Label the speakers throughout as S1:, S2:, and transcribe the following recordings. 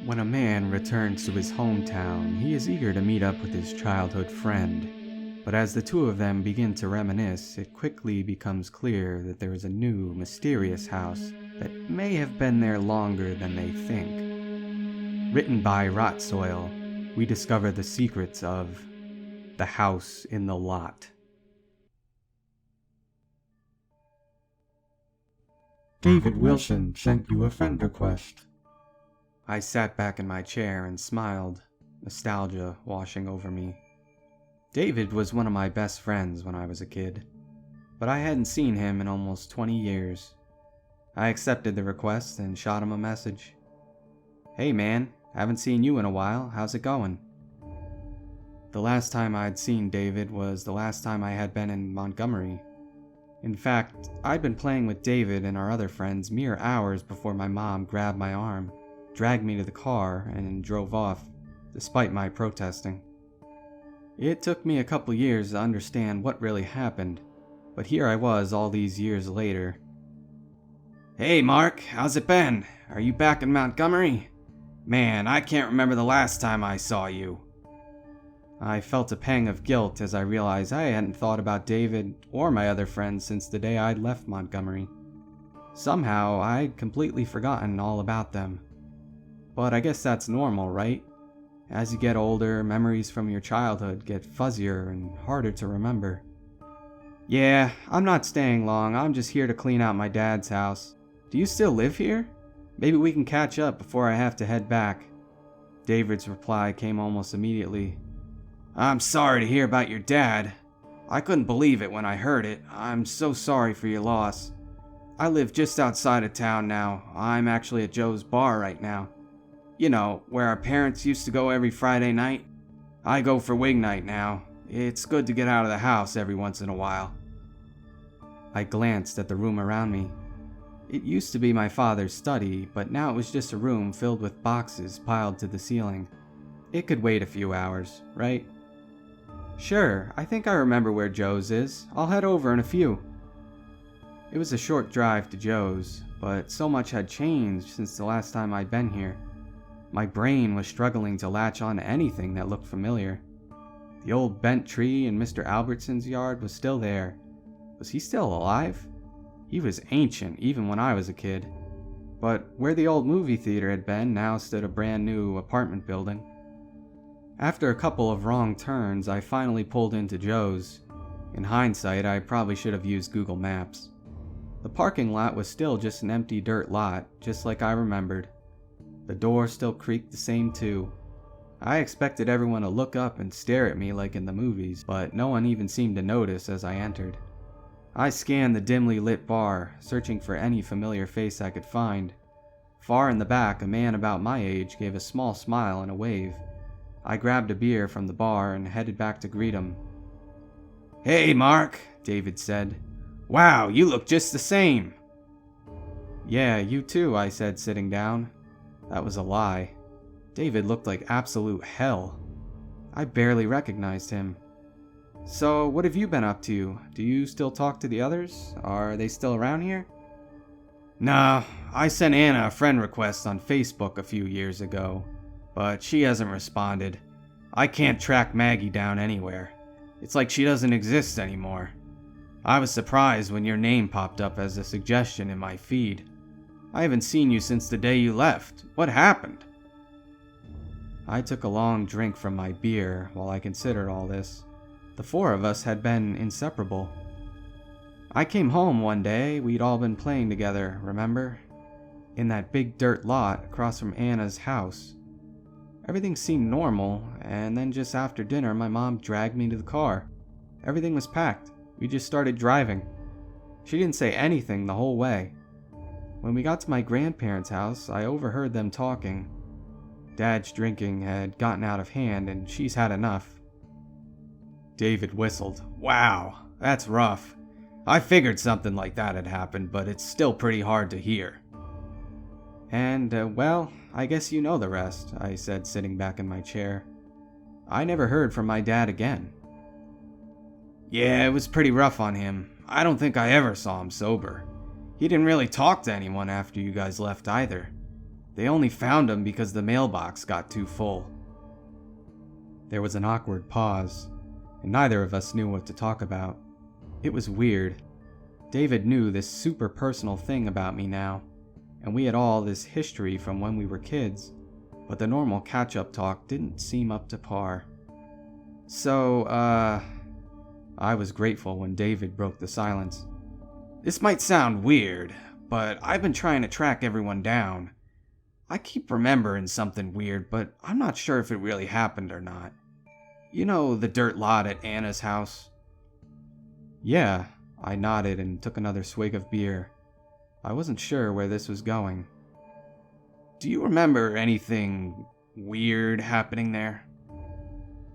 S1: When a man returns to his hometown, he is eager to meet up with his childhood friend. But as the two of them begin to reminisce, it quickly becomes clear that there is a new, mysterious house that may have been there longer than they think. Written by Rotsoil, we discover the secrets of the house in the lot.
S2: David Wilson sent you a friend request.
S1: I sat back in my chair and smiled, nostalgia washing over me. David was one of my best friends when I was a kid, but I hadn't seen him in almost 20 years. I accepted the request and shot him a message. "Hey man, haven't seen you in a while, how's it going?" The last time I'd seen David was the last time I had been in Montgomery. In fact, I'd been playing with David and our other friends mere hours before my mom grabbed my arm, dragged me to the car, and drove off, despite my protesting. It took me a couple years to understand what really happened, but here I was all these years later. "Hey Mark, how's it been? Are you back in Montgomery? Man, I can't remember the last time I saw you." I felt a pang of guilt as I realized I hadn't thought about David or my other friends since the day I'd left Montgomery. Somehow, I'd completely forgotten all about them. But I guess that's normal, right? As you get older, memories from your childhood get fuzzier and harder to remember. "Yeah, I'm not staying long. I'm just here to clean out my dad's house. Do you still live here? Maybe we can catch up before I have to head back." David's reply came almost immediately. "I'm sorry to hear about your dad. I couldn't believe it when I heard it. I'm so sorry for your loss. I live just outside of town now. I'm actually at Joe's bar right now. You know, where our parents used to go every Friday night. I go for wing night now. It's good to get out of the house every once in a while." I glanced at the room around me. It used to be my father's study, but now it was just a room filled with boxes piled to the ceiling. It could wait a few hours, right? "Sure, I think I remember where Joe's is. I'll head over in a few." It was a short drive to Joe's, but so much had changed since the last time I'd been here. My brain was struggling to latch on to anything that looked familiar. The old bent tree in Mr. Albertson's yard was still there. Was he still alive? He was ancient even when I was a kid. But where the old movie theater had been now stood a brand new apartment building. After a couple of wrong turns, I finally pulled into Joe's. In hindsight, I probably should have used Google Maps. The parking lot was still just an empty dirt lot, just like I remembered. The door still creaked the same too. I expected everyone to look up and stare at me like in the movies, but no one even seemed to notice as I entered. I scanned the dimly lit bar, searching for any familiar face I could find. Far in the back, a man about my age gave a small smile and a wave. I grabbed a beer from the bar and headed back to greet him. "Hey Mark," David said. "Wow, you look just the same." "Yeah, you too," I said, sitting down. That was a lie. David looked like absolute hell. I barely recognized him. "So, what have you been up to? Do you still talk to the others? Are they still around here?" "Nah, I sent Anna a friend request on Facebook a few years ago, but she hasn't responded. I can't track Maggie down anywhere. It's like she doesn't exist anymore. I was surprised when your name popped up as a suggestion in my feed. I haven't seen you since the day you left. What happened?" I took a long drink from my beer while I considered all this. The four of us had been inseparable. "I came home one day, we'd all been playing together, remember? In that big dirt lot across from Anna's house. Everything seemed normal, and then just after dinner my mom dragged me to the car. Everything was packed. We just started driving. She didn't say anything the whole way. When we got to my grandparents' house, I overheard them talking. Dad's drinking had gotten out of hand, and she's had enough." David whistled. "Wow, that's rough. I figured something like that had happened, but it's still pretty hard to hear." Well, I guess you know the rest," I said, sitting back in my chair. "I never heard from my dad again." "Yeah, it was pretty rough on him. I don't think I ever saw him sober. He didn't really talk to anyone after you guys left either. They only found him because the mailbox got too full." There was an awkward pause, and neither of us knew what to talk about. It was weird. David knew this super personal thing about me now, and we had all this history from when we were kids, but the normal catch-up talk didn't seem up to par. So, I was grateful when David broke the silence. "This might sound weird, but I've been trying to track everyone down. I keep remembering something weird, but I'm not sure if it really happened or not. You know the dirt lot at Anna's house?" "Yeah," I nodded and took another swig of beer. I wasn't sure where this was going. "Do you remember anything weird happening there?"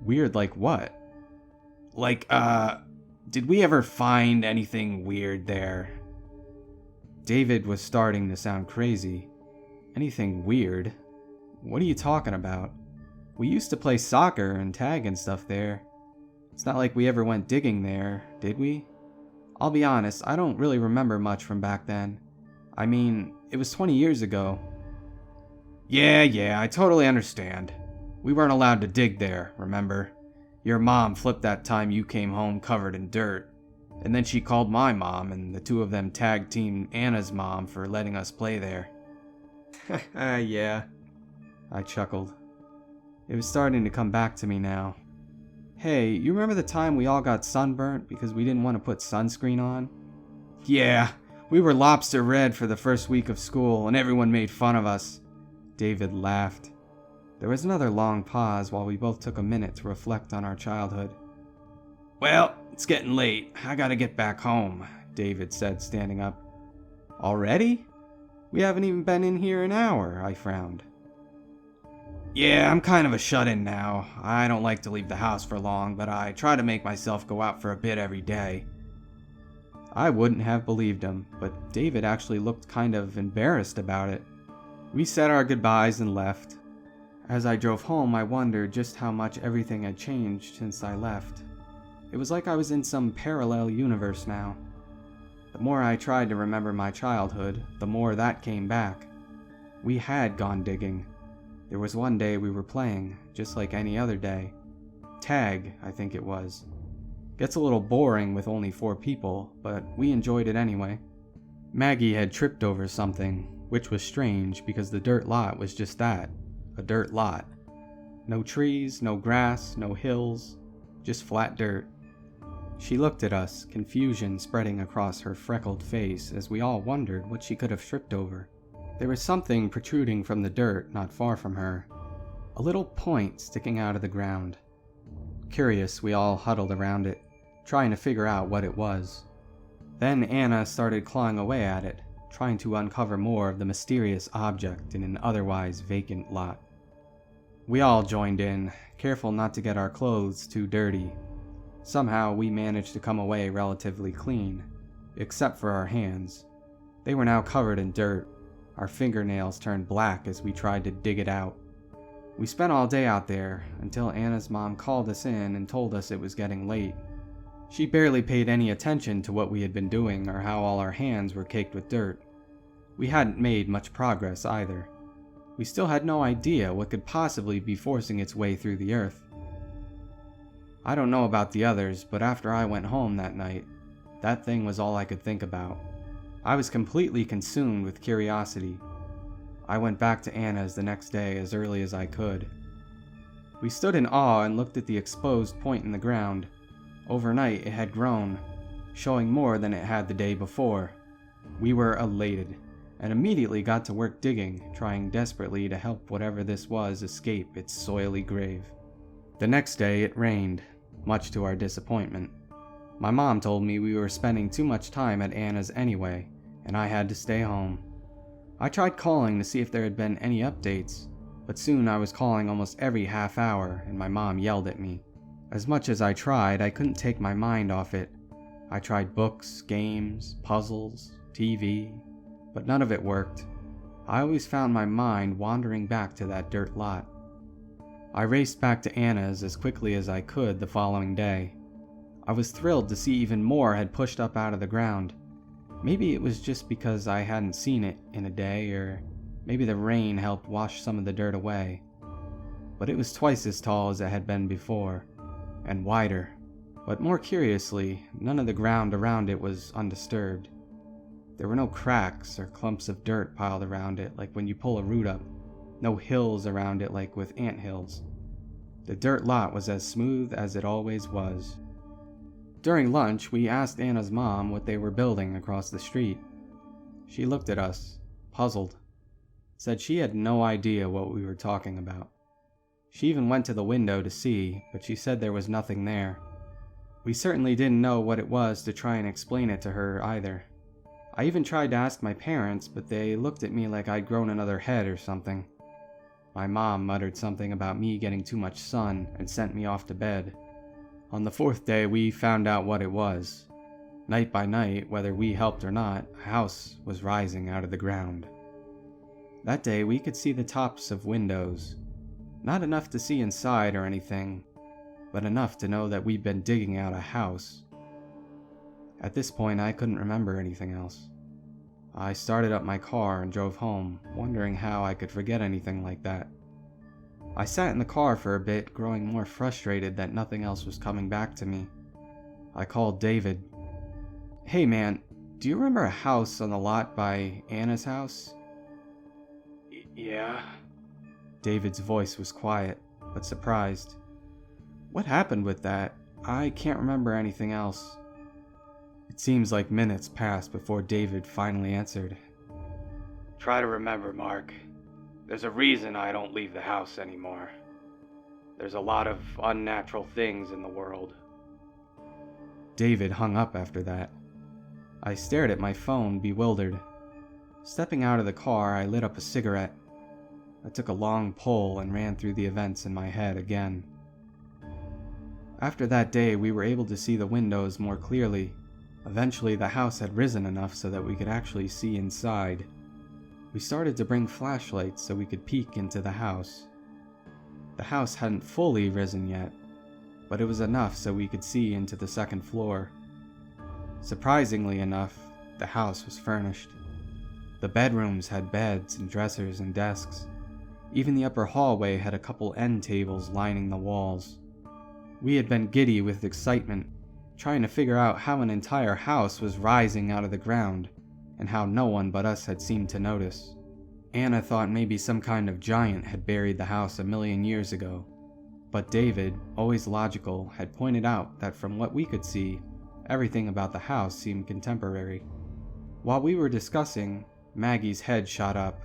S1: "Weird like what?" Like, did we ever find anything weird there?" David was starting to sound crazy. "Anything weird? What are you talking about? We used to play soccer and tag and stuff there. It's not like we ever went digging there, did we? I'll be honest, I don't really remember much from back then. I mean, it was 20 years ago." Yeah, I totally understand. We weren't allowed to dig there, remember? Your mom flipped that time you came home covered in dirt, and then she called my mom, and the two of them tag-teamed Anna's mom for letting us play there." "Yeah," I chuckled. It was starting to come back to me now. "Hey, you remember the time we all got sunburnt because we didn't want to put sunscreen on?" "Yeah, we were lobster red for the first week of school, and everyone made fun of us." David laughed. There was another long pause while we both took a minute to reflect on our childhood. "Well, it's getting late. I gotta get back home," David said, standing up. "Already? We haven't even been in here an hour," I frowned. "Yeah, I'm kind of a shut-in now. I don't like to leave the house for long, but I try to make myself go out for a bit every day." I wouldn't have believed him, but David actually looked kind of embarrassed about it. We said our goodbyes and left. As I drove home, I wondered just how much everything had changed since I left. It was like I was in some parallel universe now. The more I tried to remember my childhood, the more that came back. We had gone digging. There was one day we were playing, just like any other day. Tag, I think it was. Gets a little boring with only 4 people, but we enjoyed it anyway. Maggie had tripped over something, which was strange because the dirt lot was just that, a dirt lot. No trees, no grass, no hills, just flat dirt. She looked at us, confusion spreading across her freckled face as we all wondered what she could have tripped over. There was something protruding from the dirt not far from her, a little point sticking out of the ground. Curious, we all huddled around it, trying to figure out what it was. Then Anna started clawing away at it, trying to uncover more of the mysterious object in an otherwise vacant lot. We all joined in, careful not to get our clothes too dirty. Somehow we managed to come away relatively clean, except for our hands. They were now covered in dirt. Our fingernails turned black as we tried to dig it out. We spent all day out there until Anna's mom called us in and told us it was getting late. She barely paid any attention to what we had been doing or how all our hands were caked with dirt. We hadn't made much progress either. We still had no idea what could possibly be forcing its way through the earth. I don't know about the others, but after I went home that night, that thing was all I could think about. I was completely consumed with curiosity. I went back to Anna's the next day as early as I could. We stood in awe and looked at the exposed point in the ground. Overnight it had grown, showing more than it had the day before. We were elated, and immediately got to work digging, trying desperately to help whatever this was escape its soily grave. The next day it rained, much to our disappointment. My mom told me we were spending too much time at Anna's anyway, and I had to stay home. I tried calling to see if there had been any updates, but soon I was calling almost every half hour, and my mom yelled at me. As much as I tried, I couldn't take my mind off it. I tried books, games, puzzles, TV, but none of it worked. I always found my mind wandering back to that dirt lot. I raced back to Anna's as quickly as I could the following day. I was thrilled to see even more had pushed up out of the ground. Maybe it was just because I hadn't seen it in a day, or Maybe the rain helped wash some of the dirt away. But it was twice as tall as it had been before, and wider. But more curiously, none of the ground around it was undisturbed. There were no cracks or clumps of dirt piled around it like when you pull a root up. No hills around it like with anthills. The dirt lot was as smooth as it always was. During lunch, we asked Anna's mom what they were building across the street. She looked at us, puzzled, said she had no idea what we were talking about. She even went to the window to see, but she said there was nothing there. We certainly didn't know what it was to try and explain it to her either. I even tried to ask my parents, but they looked at me like I'd grown another head or something. My mom muttered something about me getting too much sun and sent me off to bed. On the fourth day, we found out what it was. Night by night, whether we helped or not, a house was rising out of the ground. That day, we could see the tops of windows. Not enough to see inside or anything, but enough to know that we'd been digging out a house. At this point, I couldn't remember anything else. I started up my car and drove home, wondering how I could forget anything like that. I sat in the car for a bit, growing more frustrated that nothing else was coming back to me. I called David. "Hey man, do you remember a house on the lot by Anna's house?"
S2: Yeah.
S1: David's voice was quiet, but surprised. "What happened with that? I can't remember anything else." It seems like minutes passed before David finally answered.
S2: Try to remember, Mark. There's a reason I don't leave the house anymore. There's a lot of unnatural things in the world.
S1: David hung up after that. I stared at my phone, bewildered. Stepping out of the car, I lit up a cigarette. I took a long pull and ran through the events in my head again. After that day, we were able to see the windows more clearly. Eventually, the house had risen enough so that we could actually see inside. We started to bring flashlights so we could peek into the house. The house hadn't fully risen yet, but it was enough so we could see into the second floor. Surprisingly enough, the house was furnished. The bedrooms had beds and dressers and desks. Even the upper hallway had a couple end tables lining the walls. We had been giddy with excitement, trying to figure out how an entire house was rising out of the ground, and how no one but us had seemed to notice. Anna thought maybe some kind of giant had buried the house 1,000,000 years ago, but David, always logical, had pointed out that from what we could see, everything about the house seemed contemporary. While we were discussing, Maggie's head shot up.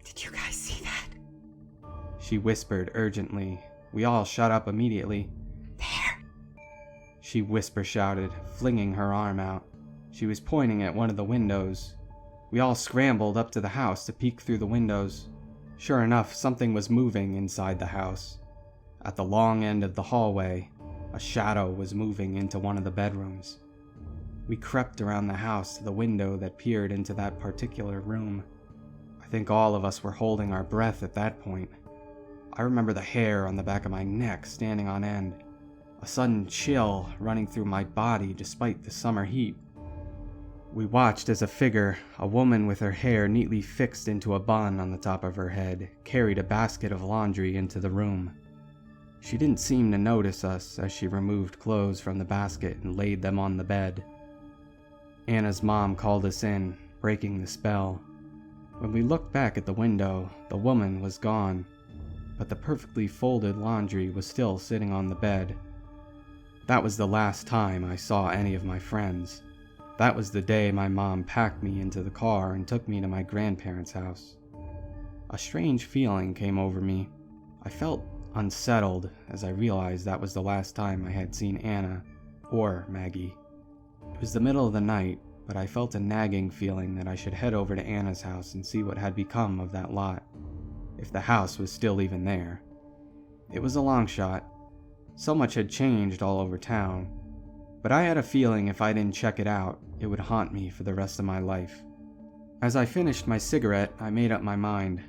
S3: "Did you guys see that?"
S1: She whispered urgently. We all shut up immediately.
S3: "There!"
S1: She whisper-shouted, flinging her arm out. She was pointing at one of the windows. We all scrambled up to the house to peek through the windows. Sure enough, something was moving inside the house. At the long end of the hallway, a shadow was moving into one of the bedrooms. We crept around the house to the window that peered into that particular room. I think all of us were holding our breath at that point. I remember the hair on the back of my neck standing on end, a sudden chill running through my body despite the summer heat. We watched as a figure, a woman with her hair neatly fixed into a bun on the top of her head, carried a basket of laundry into the room. She didn't seem to notice us as she removed clothes from the basket and laid them on the bed. Anna's mom called us in, breaking the spell. When we looked back at the window, the woman was gone, but the perfectly folded laundry was still sitting on the bed. That was the last time I saw any of my friends. That was the day my mom packed me into the car and took me to my grandparents' house. A strange feeling came over me. I felt unsettled as I realized that was the last time I had seen Anna or Maggie. It was the middle of the night, but I felt a nagging feeling that I should head over to Anna's house and see what had become of that lot, if the house was still even there. It was a long shot. So much had changed all over town, but I had a feeling if I didn't check it out, it would haunt me for the rest of my life. As I finished my cigarette, I made up my mind.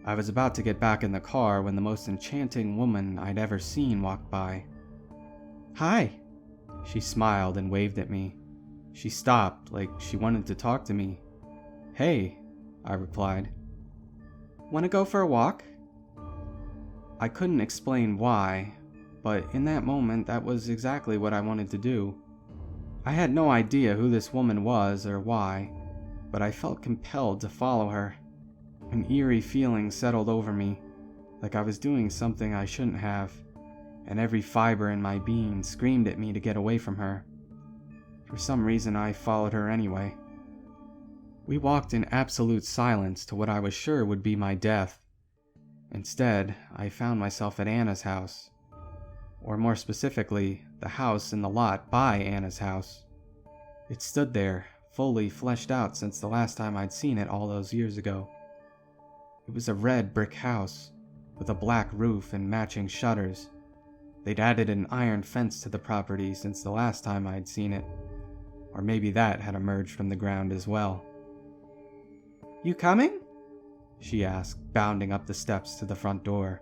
S1: I was about to get back in the car when the most enchanting woman I'd ever seen walked by. "Hi!" She smiled and waved at me. She stopped, like she wanted to talk to me. "Hey," I replied. "Wanna go for a walk?" I couldn't explain why, but in that moment that was exactly what I wanted to do. I had no idea who this woman was or why, but I felt compelled to follow her. An eerie feeling settled over me, like I was doing something I shouldn't have, and every fiber in my being screamed at me to get away from her. For some reason I followed her anyway. We walked in absolute silence to what I was sure would be my death. Instead, I found myself at Anna's house. Or more specifically, the house in the lot by Anna's house. It stood there, fully fleshed out since the last time I'd seen it all those years ago. It was a red brick house, with a black roof and matching shutters. They'd added an iron fence to the property since the last time I'd seen it. Or maybe that had emerged from the ground as well. "You coming?" she asked, bounding up the steps to the front door.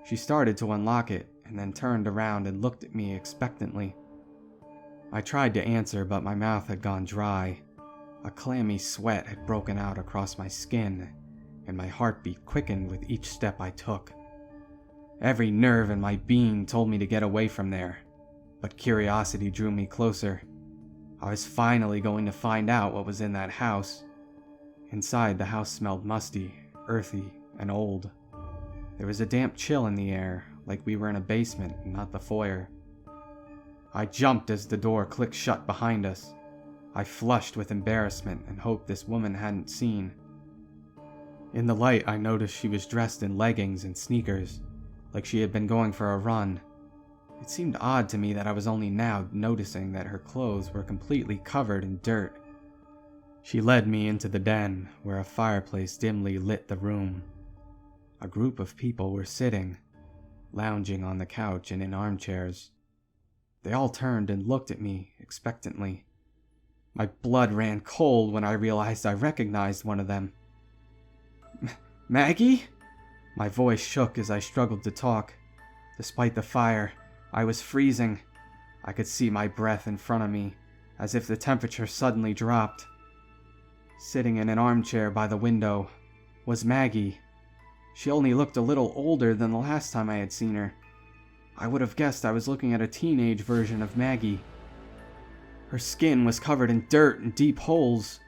S1: She started to unlock it, and then turned around and looked at me expectantly. I tried to answer, but my mouth had gone dry. A clammy sweat had broken out across my skin, and my heartbeat quickened with each step I took. Every nerve in my being told me to get away from there, but curiosity drew me closer. I was finally going to find out what was in that house. Inside, the house smelled musty, earthy, and old. There was a damp chill in the air, like we were in a basement, not the foyer. I jumped as the door clicked shut behind us. I flushed with embarrassment and hoped this woman hadn't seen. In the light, I noticed she was dressed in leggings and sneakers, like she had been going for a run. It seemed odd to me that I was only now noticing that her clothes were completely covered in dirt. She led me into the den, where a fireplace dimly lit the room. A group of people were sitting, lounging on the couch and in armchairs. They all turned and looked at me expectantly. My blood ran cold when I realized I recognized one of them. "Maggie?" My voice shook as I struggled to talk. Despite the fire, I was freezing. I could see my breath in front of me, as if the temperature suddenly dropped. Sitting in an armchair by the window was Maggie. She only looked a little older than the last time I had seen her. I would have guessed I was looking at a teenage version of Maggie. Her skin was covered in dirt and deep holes.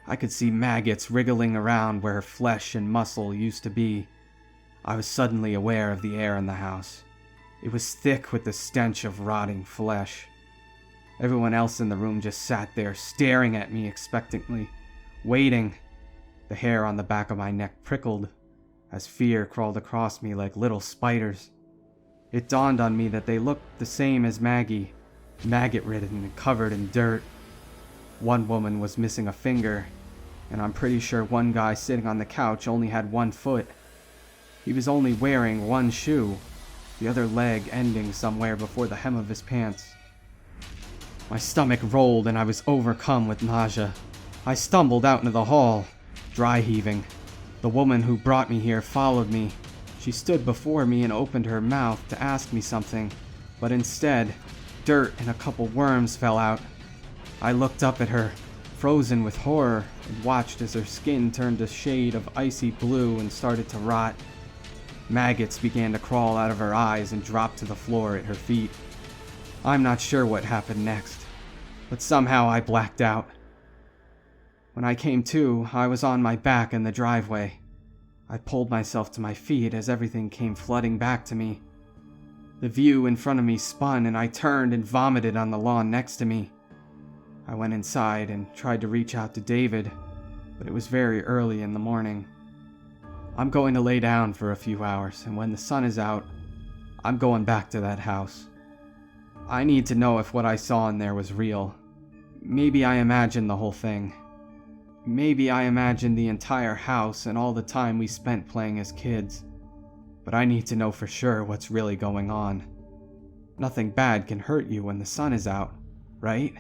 S1: I could see maggots wriggling around where her flesh and muscle used to be. I was suddenly aware of the air in the house. It was thick with the stench of rotting flesh. Everyone else in the room just sat there staring at me expectantly, waiting. The hair on the back of my neck prickled as fear crawled across me like little spiders. It dawned on me that they looked the same as Maggie, maggot-ridden and covered in dirt. One woman was missing a finger, and I'm pretty sure one guy sitting on the couch only had one foot. He was only wearing one shoe, the other leg ending somewhere before the hem of his pants. My stomach rolled and I was overcome with nausea. I stumbled out into the hall, dry heaving. The woman who brought me here followed me. She stood before me and opened her mouth to ask me something, but instead, dirt and a couple worms fell out. I looked up at her, frozen with horror, and watched as her skin turned a shade of icy blue and started to rot. Maggots began to crawl out of her eyes and drop to the floor at her feet. I'm not sure what happened next, but somehow I blacked out. When I came to, I was on my back in the driveway. I pulled myself to my feet as everything came flooding back to me. The view in front of me spun and I turned and vomited on the lawn next to me. I went inside and tried to reach out to David, but it was very early in the morning. I'm going to lay down for a few hours, and when the sun is out, I'm going back to that house. I need to know if what I saw in there was real. Maybe I imagined the whole thing. Maybe I imagined the entire house and all the time we spent playing as kids. But I need to know for sure what's really going on. Nothing bad can hurt you when the sun is out, right?